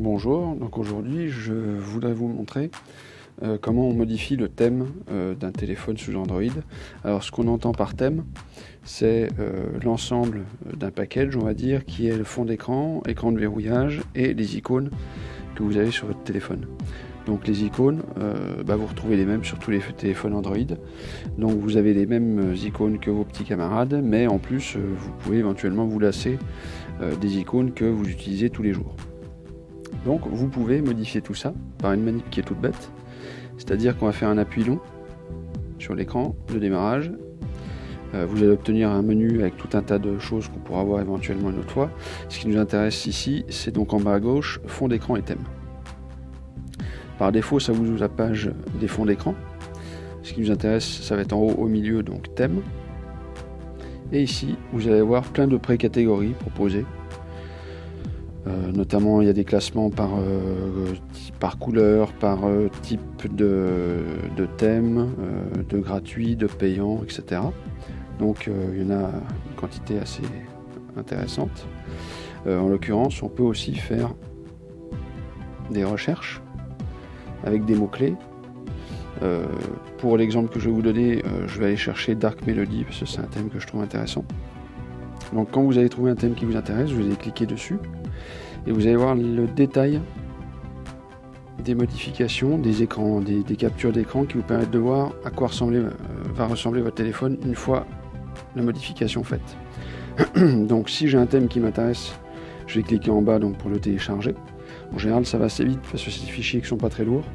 Bonjour, donc aujourd'hui je voudrais vous montrer comment on modifie le thème d'un téléphone sous Android. Alors ce qu'on entend par thème, c'est l'ensemble d'un package, on va dire, qui est le fond d'écran, écran de verrouillage et les icônes que vous avez sur votre téléphone. Donc les icônes, vous retrouvez les mêmes sur tous les téléphones Android. Donc vous avez les mêmes icônes que vos petits camarades, mais en plus vous pouvez éventuellement vous lasser des icônes que vous utilisez tous les jours. Donc vous pouvez modifier tout ça par une manip qui est toute bête, c'est-à-dire qu'on va faire un appui long sur l'écran de démarrage. Vous allez obtenir un menu avec tout un tas de choses qu'on pourra voir éventuellement une autre fois. Ce qui nous intéresse ici, c'est donc en bas à gauche, fond d'écran et thème. Par défaut, ça vous ouvre la page des fonds d'écran. Ce qui nous intéresse, ça va être en haut au milieu, donc thème. Et ici, vous allez voir plein de pré-catégories proposées. Notamment, il y a des classements par couleur, par type de thème, de gratuit, de payant, etc. Donc, il y en a une quantité assez intéressante. En l'occurrence, on peut aussi faire des recherches avec des mots-clés. Pour l'exemple que je vais vous donner, je vais aller chercher Dark Melody parce que c'est un thème que je trouve intéressant. Donc quand vous allez trouver un thème qui vous intéresse, vous allez cliquer dessus et vous allez voir le détail des modifications, des écrans, des captures d'écran qui vous permettent de voir à quoi va ressembler votre téléphone une fois la modification faite. Donc si j'ai un thème qui m'intéresse, je vais cliquer en bas donc, pour le télécharger. En général ça va assez vite parce que c'est des fichiers qui ne sont pas très lourds.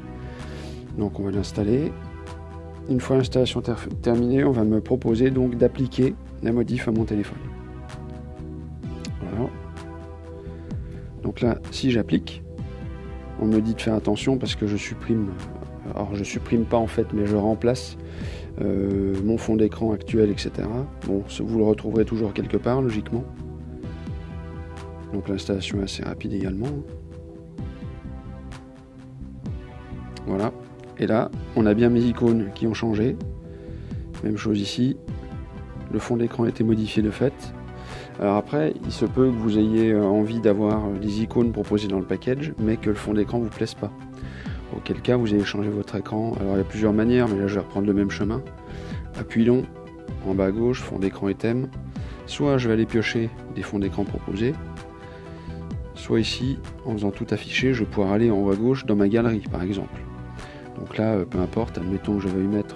Donc on va l'installer. Une fois l'installation terminée, on va me proposer donc d'appliquer la modif à mon téléphone. Voilà. Donc là, si j'applique, on me dit de faire attention parce que je supprime. Alors je supprime pas en fait, mais je remplace mon fond d'écran actuel, etc. Bon, vous le retrouverez toujours quelque part, logiquement. Donc l'installation est assez rapide également. Voilà. Et là, on a bien mes icônes qui ont changé. Même chose ici. Le fond d'écran a été modifié de fait. Alors après, il se peut que vous ayez envie d'avoir les icônes proposées dans le package, mais que le fond d'écran ne vous plaise pas. Auquel cas, vous allez changer votre écran. Alors il y a plusieurs manières, mais là je vais reprendre le même chemin. Appui long, en bas à gauche, fond d'écran et thème. Soit je vais aller piocher des fonds d'écran proposés, soit ici, en faisant tout afficher, je vais pouvoir aller en haut à gauche dans ma galerie, par exemple. Donc là, peu importe, admettons que je vais y mettre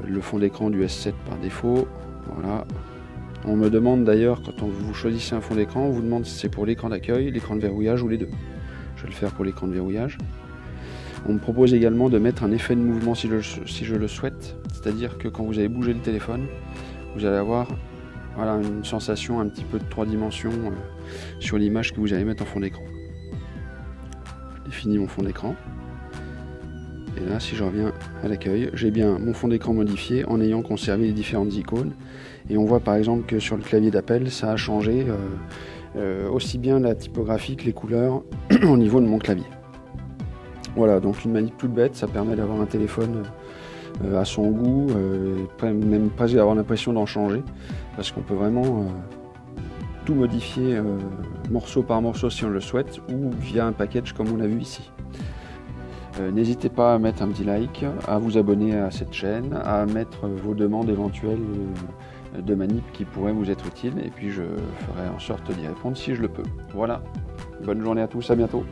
le fond d'écran du S7 par défaut. Voilà. On me demande d'ailleurs, quand vous choisissez un fond d'écran, on vous demande si c'est pour l'écran d'accueil, l'écran de verrouillage ou les deux. Je vais le faire pour l'écran de verrouillage. On me propose également de mettre un effet de mouvement si je le souhaite. C'est-à-dire que quand vous allez bouger le téléphone, vous allez avoir une sensation un petit peu de 3 dimensions sur l'image que vous allez mettre en fond d'écran. Je définis mon fond d'écran. Et là, si je reviens à l'accueil, j'ai bien mon fond d'écran modifié en ayant conservé les différentes icônes. Et on voit par exemple que sur le clavier d'appel, ça a changé aussi bien la typographie que les couleurs au niveau de mon clavier. Voilà, donc une manip toute bête, ça permet d'avoir un téléphone à son goût, même pas avoir l'impression d'en changer, parce qu'on peut vraiment tout modifier morceau par morceau si on le souhaite, ou via un package comme on a vu ici. N'hésitez pas à mettre un petit like, à vous abonner à cette chaîne, à mettre vos demandes éventuelles de manip qui pourraient vous être utiles, et puis je ferai en sorte d'y répondre si je le peux. Voilà, bonne journée à tous, à bientôt.